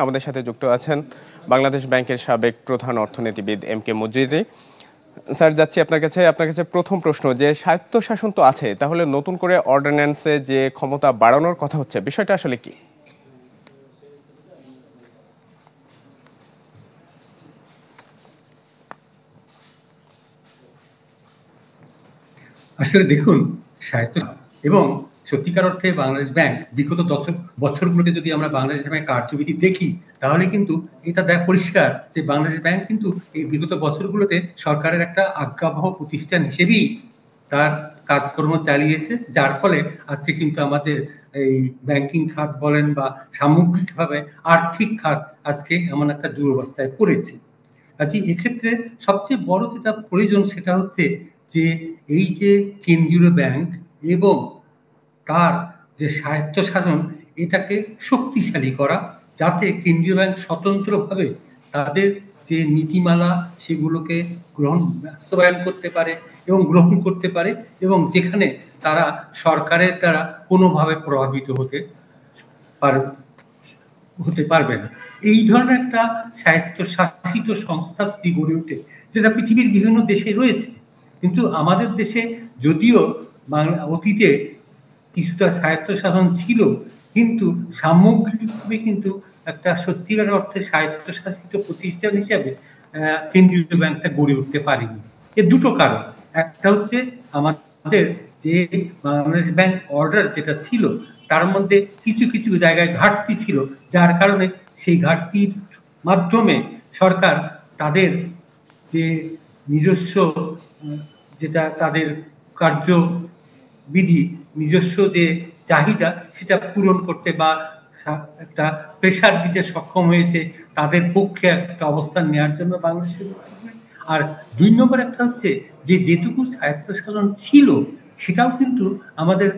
আমাদের সাথে যুক্ত আছেন বাংলাদেশ ব্যাংকের সাবেক প্রধান অর্থনীতিবিদ এম.কে. মজুমদার। স্যার, যাচ্ছি আপনার কাছে প্রথম প্রশ্ন, যে স্বায়ত্তশাসন তো আছে, তাহলে নতুন করে অর্ডিন্যান্সে যে ক্ষমতা বাড়ানোর কথা হচ্ছে, বিষয়টা আসলে কি? আসলে দেখুন, সাহিত্য এবং সত্যিকার অর্থে বাংলাদেশ ব্যাংক বিগত বছরগুলোতে যদি আমরা বাংলাদেশ ব্যাংক কার্যবিধি দেখি, তাহলে কিন্তু এটা পরিষ্কার যে বাংলাদেশ ব্যাংক কিন্তু এই বিগত বছরগুলোতে সরকারের একটা আজ্ঞাবহ প্রতিষ্ঠান হিসেবেই তার কাজকর্ম চালিয়েছে, যার ফলে আজকে কিন্তু আমাদের এই ব্যাংকিং খাত বলেন বা সামগ্রিকভাবে আর্থিক খাত আজকে এমন একটা দুরবস্থায় পড়েছে। কাজে এক্ষেত্রে সবচেয়ে বড় যেটা প্রয়োজন সেটা হচ্ছে যে এই যে কেন্দ্রীয় ব্যাংক এবং তার যে স্বায়ত্তশাসন, এটাকে শক্তিশালী করা, যাতে কেন্দ্রীয় ব্যাংক স্বতন্ত্রভাবে তাদের যে নীতিমালা সেগুলোকে বাস্তবায়ন করতে পারে এবং গ্রহণ করতে পারে, এবং যেখানে তারা সরকারের দ্বারা কোনোভাবে প্রভাবিত হতে পারবে না। এই ধরনের একটা স্বায়ত্তশাসিত সংস্থা যদি গড়ে ওঠে, যেটা পৃথিবীর বিভিন্ন দেশে রয়েছে, কিন্তু আমাদের দেশে যদিও অতীতে কিছুটা স্বায়ত্তশাসন ছিল, কিন্তু সামগ্রিকভাবে কিন্তু একটা সত্যিকার অর্থে স্বায়ত্তশাসিত প্রতিষ্ঠান হিসাবে কেন্দ্রীয় ব্যাংকটা গড়ে উঠতে পারেনি। এর দুটো কারণ। একটা হচ্ছে আমাদের যে বাংলাদেশ ব্যাংক অর্ডার যেটা ছিল, তার মধ্যে কিছু কিছু জায়গায় ঘাটতি ছিল, যার কারণে সেই ঘাটতির মাধ্যমে সরকার তাদের যে নিজস্ব যেটা তাদের কার্যবিধি, নিজস্ব যে চাহিদা সেটা পূরণ করতে বা একটা প্রেশার দিতে সক্ষম হয়েছে তাদের পক্ষে একটা অবস্থান নেওয়ার জন্য বাংলাদেশের। আর দুই নম্বর একটা হচ্ছে যে যেটুকু স্বায়ত্তশাসন ছিল সেটাও কিন্তু আমাদের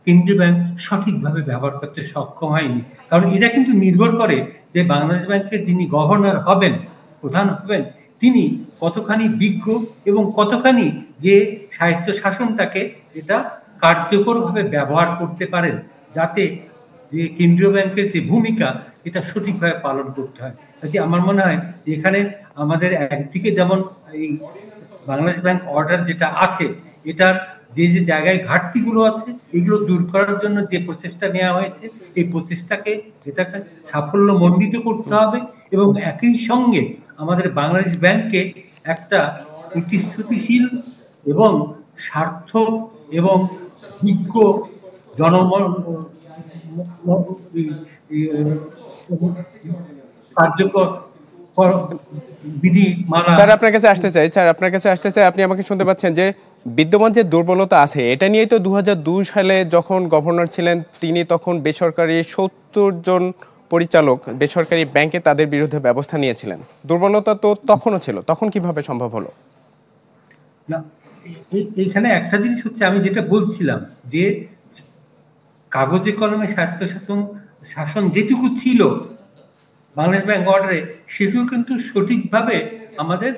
কেন্দ্রীয় ব্যাংক সঠিকভাবে ব্যবহার করতে সক্ষম হয়নি। কারণ এটা কিন্তু নির্ভর করে যে বাংলাদেশ ব্যাংকের যিনি গভর্নর হবেন, প্রধান হবেন, তিনি কতখানি বিজ্ঞ এবং কতখানি যে স্বায়ত্তশাসনটাকে এটা কার্যকরভাবে ব্যবহার করতে পারেন, যাতে যে কেন্দ্রীয় ব্যাংকের যে ভূমিকা এটা সঠিকভাবে পালন করতে হয়। কাজে আমার মনে হয় যে এখানে আমাদের একদিকে যেমন এই বাংলাদেশ ব্যাংক অর্ডার যেটা আছে, এটার যে যে জায়গায় ঘাটতিগুলো আছে এগুলো দূর করার জন্য যে প্রচেষ্টা নেওয়া হয়েছে, এই প্রচেষ্টাকে এটাকে সাফল্য মণ্ডিত করতে হবে, এবং একই সঙ্গে আমাদের বাংলাদেশ ব্যাংককে একটা প্রতিশ্রুতিশীল এবং সার্থক এবং বিজ্ঞ জনমন কার্যকর বিধি মানা। স্যার, আপনার কাছে আসতে চাই, আপনি আমাকে শুনতে পাচ্ছেন? যে বিদ্যমান যে দুর্বলতা আছে, এটা নিয়েই তো 2002 সালে যখন গভর্নর ছিলেন তিনি, তখন বেসরকারি 70 জন পরিচালক বেসরকারি ব্যাংকে তাদের বিরুদ্ধে ব্যবস্থা নিয়েছিলেন। দুর্বলতা তো তখনও ছিল, তখন কিভাবে সম্ভব হলো? না, এইখানে একটা জিনিস হচ্ছে, আমি যেটা বলছিলাম যে কাগজে কলমে শাসন যেটুকু ছিল বাংলাদেশ ব্যাংক অর্ডারে, সেটিও কিন্তু সঠিকভাবে আমাদের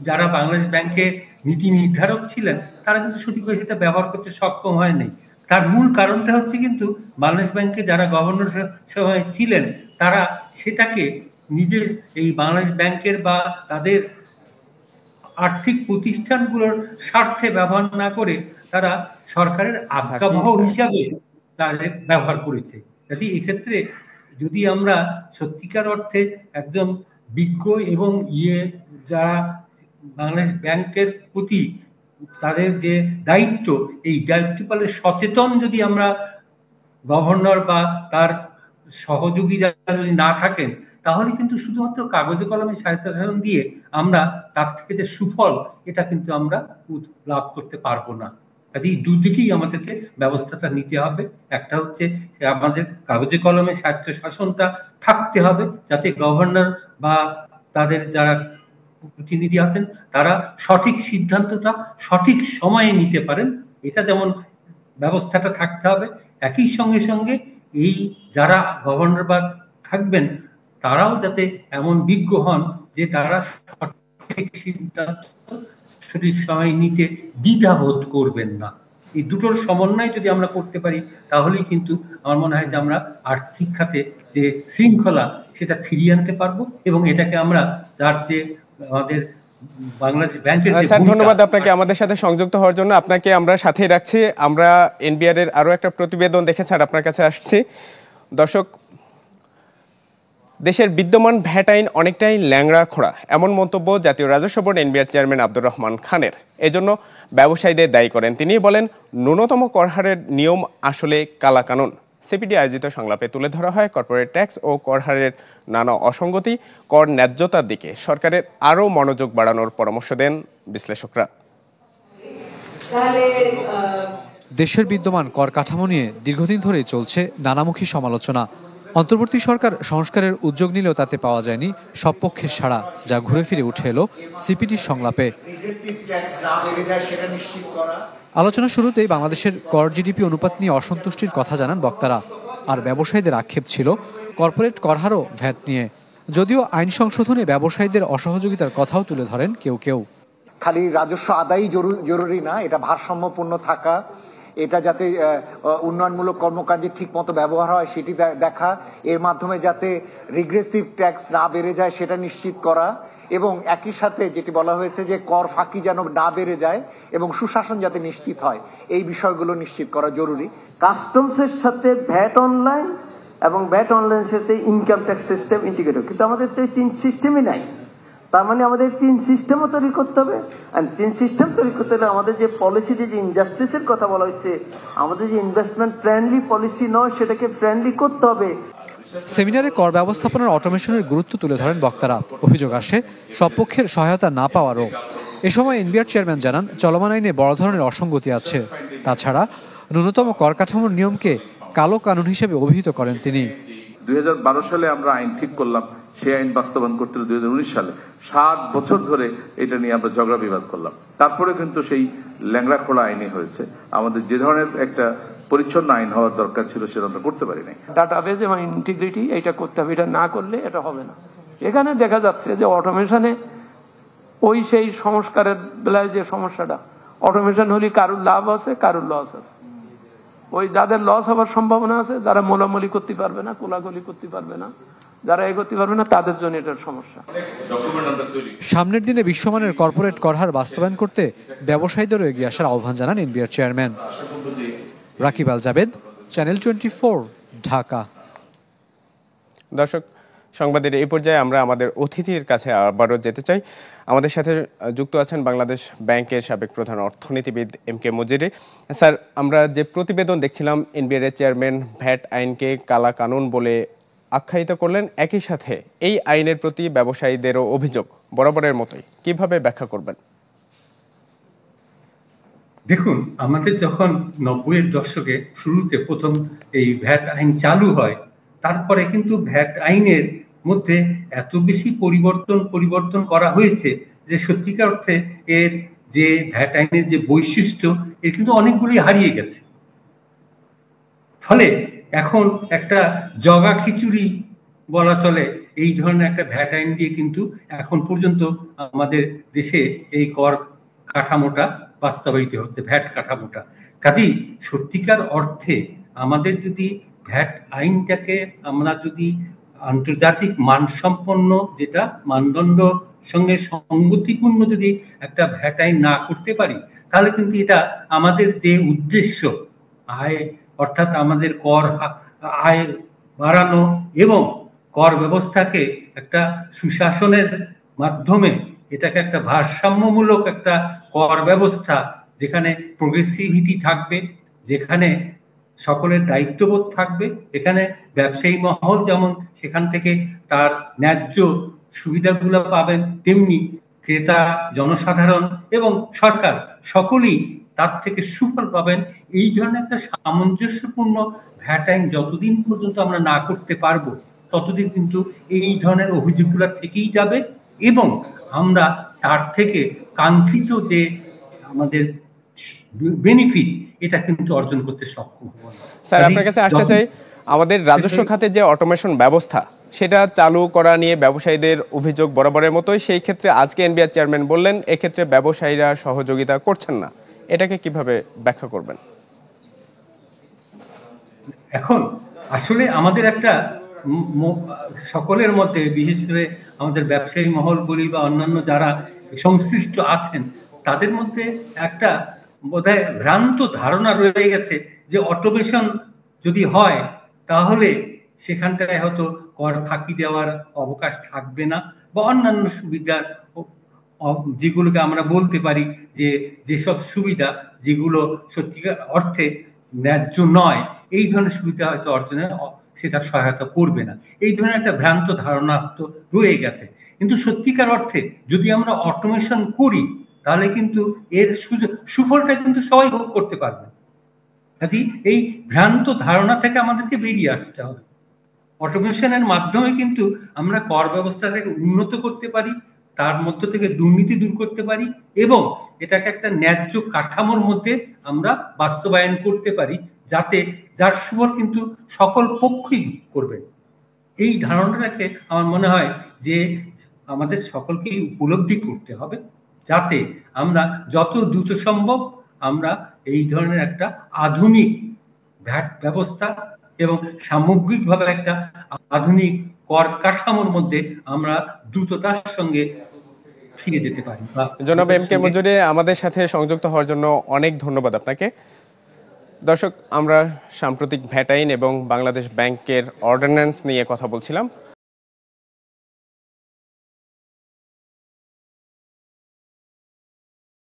যারা বাংলাদেশ ব্যাংকে নীতি নির্ধারক ছিলেন তারা কিন্তু সঠিকভাবে সেটা ব্যবহার করতে সক্ষম হয়নি। তার মূল কারণটা হচ্ছে কিন্তু বাংলাদেশ ব্যাংকে যারা গভর্নর সময় ছিলেন তারা সেটাকে নিজের এই বাংলাদেশ ব্যাংকের বা তাদের আর্থিক প্রতিষ্ঠানগুলোর স্বার্থে ব্যবহার না করে তারা সরকারের আজ্ঞাবহ হিসাবে তাদের ব্যবহার করেছে। কাজে এক্ষেত্রে যদি আমরা সত্যিকার অর্থে একজন বিজ্ঞ এবং যারা বাংলাদেশ ব্যাংকের প্রতি তাদের যে দায়িত্ব, এই দায়িত্ব পালনে সচেতন যদি আমরা গভর্নর বা তার সহযোগীরা যদি না থাকেন, তাহলে কিন্তু শুধুমাত্র কাগজে কলমে স্বায়ত্তশাসন দিয়ে আমরা তার থেকে যে সুফল এটা কিন্তু আমরা লাভ করতে পারবো না। কাজেই দুদিকেই আমাদেরকে ব্যবস্থাটা নিতে হবে। একটা হচ্ছে আমাদের কাগজে কলমে স্বায়ত্তশাসনটা থাকতে হবে, যাতে গভর্নর বা তাদের যারা প্রতিনিধি আছেন তারা সঠিক সিদ্ধান্তটা সঠিক সময়ে নিতে পারেন, এটা যেমন ব্যবস্থাটা থাকতে হবে। একই সঙ্গে সঙ্গে এই যারা গভর্নর বা থাকবেন তারাও যাতে এমন বিজ্ঞ হন যে তারা সঠিক সিদ্ধান্ত সঠিক সময় নিতে দ্বিধাবোধ করবেন না। এই দুটোর সমন্বয় যদি আমরা করতে পারি তাহলেই কিন্তু আমার মনে হয় যে আমরা আর্থিক খাতে যে শৃঙ্খলা সেটা ফিরিয়ে আনতে পারবো এবং এটাকে আমরা তার যে আমাদের বাংলাদেশ ব্যাংকের যে স্যার ধন্যবাদ আপনাকে আমাদের সাথে সংযুক্ত হওয়ার জন্য। আপনাকে আমরা সাথেই রাখছি। আমরা এনবিআর এর আরো একটা প্রতিবেদন দেখে স্যার আপনার কাছে আসছি। দর্শক, দেশের বিদ্যমান ভ্যাট আইন অনেকটাই ল্যাংড়া খোঁড়া, এমন মন্তব্য জাতীয় রাজস্ব board NBR chairman Abdur Rahman খানের। এজন্য ব্যবসায়ীদের দায়ী করেন তিনি। বলেন, ন্যূনতম কর হারের নিয়ম আসলে কালাকানুন। সিপিডি আয়োজিত সংলাপে তুলে ধরা হয় কর্পোরেট ট্যাক্স ও কর হারের নানা অসঙ্গতি, কর ন্যায্যতার দিকে সরকারের আরও মনোযোগ বাড়ানোর পরামর্শ দেন বিশ্লেষকরা। দেশের বিদ্যমান কর কাঠামো নিয়ে দীর্ঘদিন ধরেই চলছে নানামুখী সমালোচনা। অন্তর্বর্তী সরকার সংস্কারের উদ্যোগ নিলেও তাতে পাওয়া যায়নি সব পক্ষের সাড়া, যা ঘুরে ফিরে উঠে এলো সিপিডির সংলাপে। আলোচনা শুরুতেই বাংলাদেশের কর জিডিপি অনুপাত নিয়ে অসন্তুষ্টির কথা জানান বক্তারা। আর ব্যবসায়ীদের আক্ষেপ ছিল কর্পোরেট করহারও ভ্যাট নিয়ে। যদিও আইন সংশোধনে ব্যবসায়ীদের অসহযোগিতার কথাও তুলে ধরেন কেউ কেউ। খালি রাজস্ব আদায়ই জরুরি না, এটা ভারসাম্যপূর্ণ থাকা, এটা যাতে উন্নয়নমূলক কর্মকাণ্ডে ঠিক মতো ব্যবহার হয় সেটি দেখা, এর মাধ্যমে যাতে রিগ্রেসিভ ট্যাক্স না বেড়ে যায় সেটা নিশ্চিত করা, এবং একই সাথে যেটি বলা হয়েছে যে কর ফাঁকি যেন না বেড়ে যায় এবং সুশাসন যাতে নিশ্চিত হয়, এই বিষয়গুলো নিশ্চিত করা জরুরি। কাস্টমসের সাথে ভ্যাট অনলাইন এবং ভ্যাট অনলাইনের সাথে ইনকাম ট্যাক্স সিস্টেম ইন্টিগ্রেটেড, কিন্তু আমাদের তো এই তিন সিস্টেমই নাই। তার মানে আমাদের তিন সিস্টেমও তৈরি করতে হবে। আর তিন সিস্টেম তৈরি করতে হলে আমাদের যে পলিসি, যে ইনজাস্টিসের কথা বলা হয়েছে, আমাদের যে ইনভেস্টমেন্ট ফ্রেন্ডলি পলিসি নয় সেটাকে ফ্রেন্ডলি করতে হবে। সেমিনারে কর ব্যবস্থাপনার অটোমেশনের গুরুত্ব তুলে ধরেন বক্তারা। অভিযোগ আসে সব পক্ষের সহায়তা না পাওয়ারও। এ সময় এনবিআর চেয়ারম্যান জানান, চলমান আইনে বড় ধরনের অসঙ্গতি আছে। তাছাড়া ন্যূনতম কর কাঠামোর নিয়মকে কালো কানুন হিসেবে অভিহিত করেন তিনি। 2012 সালে আমরা আইন ঠিক করলাম, সেই আইন বাস্তবায়ন করতে 2019 সালে 7 বছর ধরে এটা নিয়ে আমরা ঝগড়া বিবাদ করলাম। তারপরে কিন্তু সেই ল্যাংড়া খোলা আইনই হয়েছে। আমাদের যে ধরনের একটা পরিচ্ছন্ন আইন হওয়ার দরকার ছিল সেটা আমরা করতে পারি নাই। ডাটাবেজ এবং ইন্টিগ্রিটি এটা করতে হবে, এটা না করলে এটা হবে না। এখানে দেখা যাচ্ছে যে অটোমেশনে ওই সেই সংস্কারের বেলায় যে সমস্যাটা, অটোমেশন হলে কারুর লাভ আছে কারুর লস আছে। ওই যাদের লস হওয়ার সম্ভাবনা আছে, যারা মোলামুলি করতে পারবে না, কোলাগুলি করতে পারবে না, যারা এগোতে পারবে না, তাদের জন্য এটার সমস্যা। সামনের দিনে বিশ্বমানের কর্পোরেট করহার বাস্তবায়ন করতে ব্যবসায়ীদেরও এগিয়ে আসার আহ্বান জানান এনবিআর চেয়ারম্যান। রাকিব আল জাবেদ, চ্যানেল 24, ঢাকা। দর্শক, সংবাদের এই পর্যায়ে আমরা আমাদের অতিথির কাছে আবারও যেতে চাই। আমাদের সাথে যুক্ত আছেন বাংলাদেশ ব্যাংকের সাবেক প্রধান অর্থনীতিবিদ এম.কে. মজিরি। স্যার, আমরা যে প্রতিবেদন দেখছিলাম, এনবিআর এর চেয়ারম্যান ভ্যাট আইনকে কালা কানুন বলে আখ্যায়িত করলেন। একই সাথে এই আইনের প্রতি ব্যবসায়ীদেরও অভিযোগ বরাবরের মতোই, কিভাবে ব্যাখ্যা করবেন? দেখুন, আমাদের যখন 90-এর দশকে শুরুতে প্রথম এই ভ্যাট আইন চালু হয়, তারপরে কিন্তু ভ্যাট আইনের মধ্যে এত বেশি পরিবর্তন করা হয়েছে যে সত্যিকার অর্থে এর যে ভ্যাট আইনের যে বৈশিষ্ট্য, এর কিন্তু অনেকগুলি হারিয়ে গেছে। ফলে এখন একটা জগা খিচুড়ি বলা চলে, এই ধরনের একটা ভ্যাট আইন দিয়ে কিন্তু এখন পর্যন্ত আমাদের দেশে এই কর কাঠামোটা বাস্তবায়িত হচ্ছে, ভ্যাট কাঠামোটা। কাজেই সত্যিকার অর্থে আমাদের যদি ভ্যাট আইনটাকে আমরা যদি আন্তর্জাতিক মানসম্পন্ন, যেটা মানদণ্ড সঙ্গে সঙ্গতিপূর্ণ যদি একটা ভ্যাট আইন না করতে পারি, তাহলে কিন্তু এটা আমাদের যে উদ্দেশ্য আয়, অর্থাৎ আমাদের কর আয় বাড়ানো এবং কর ব্যবস্থাকে একটা সুশাসনের মাধ্যমে এটাকে একটা ভারসাম্যমূলক একটা কর ব্যবস্থা, যেখানে প্রোগ্রেসিভিটি থাকবে, যেখানে সকলের দায়িত্ববোধ থাকবে, এখানে ব্যবসায়ী মহল যেমন সেখান থেকে তার ন্যায্য সুবিধাগুলো পাবেন, তেমনি ক্রেতা, জনসাধারণ এবং সরকার সকলেই তার থেকে সুফল পাবেন। এই ধরনের একটা সামঞ্জস্যপূর্ণ ভ্যাট আইন যতদিন পর্যন্ত আমরা না করতে পারবো, ততদিন কিন্তু এই ধরনের অভিযোগগুলো থেকেই যাবে এবং আমরা তার থেকে কাঙ্ক্ষিত যে আমাদের বেনিফিট, এটা কিন্তু অর্জন করতে সক্ষম হব। স্যার, আপনার কাছে আসতে চাই, আমাদের রাজস্ব খাতে যে অটোমেশন ব্যবস্থা সেটা চালু করা নিয়ে ব্যবসায়ীদের অভিযোগ বরাবরের মতোই। সেই ক্ষেত্রে আজকে এনবিআর চেয়ারম্যান বললেন এক্ষেত্রে ব্যবসায়ীরা সহযোগিতা করছেন না। এটাকে কিভাবে ব্যাখ্যা করবেন? এখন আসলে আমাদের একটা সকলের মধ্যে, বিশেষ করে আমাদের ব্যবসায়ী মহল বলি বা অন্যান্য যারা সংশ্লিষ্ট আছেন, তাদের মধ্যে একটা বোধহয় ভ্রান্ত ধারণা রয়ে গেছে যে অটোমেশন যদি হয় তাহলে সেখানটায় হয়তো কর ফাঁকি দেওয়ার অবকাশ থাকবে না, বা অন্যান্য সুবিধা যেগুলোকে আমরা বলতে পারি যে যেসব সুবিধা যেগুলো সত্যিকার অর্থে ন্যায্য নয়, এই ধরনের সুবিধা হয়তো অর্জনে সেটা সহায়তা করবে না। এই ধরনের একটা ভ্রান্ত ধারণা তো রয়ে গেছে। কিন্তু সত্যিকার অর্থে যদি আমরা অটোমেশন করি তাহলে কিন্তু এর সুফলটা কিন্তু সবাই ভোগ করতে পারবে। কাজে এই ভ্রান্ত ধারণা থেকে আমাদেরকে বেরিয়ে আসতে হবে। অটোমেশনের মাধ্যমে কিন্তু আমরা কর ব্যবস্থাটাকে উন্নত করতে পারি, তার মধ্য থেকে দুর্নীতি দূর করতে পারি এবং এটাকে একটা ন্যায্য কাঠামোর মধ্যে আমরা বাস্তবায়ন করতে পারি, যাতে যার সুফল কিন্তু সকল পক্ষই করবে। এই ধারণাটাকে আমার মনে হয় যে আমাদের সকলকেই উপলব্ধি করতে হবে, যাতে আমরা যত দ্রুত সম্ভব আমরা এই ধরনের একটা আধুনিক ভ্যাট ব্যবস্থা এবং সামগ্রিকভাবে একটা আধুনিক কর কাঠামোর মধ্যে আমরা দ্রুততার সঙ্গে ফিরে যেতে পারি। জনাব এম কে মজুরি, আমাদের সাথে সংযুক্ত হওয়ার জন্য অনেক ধন্যবাদ আপনাকে। দর্শক, আমরা সাম্প্রতিক ভ্যাট আইন এবং বাংলাদেশ ব্যাংকের অর্ডিন্যান্স নিয়ে কথা বলছিলাম।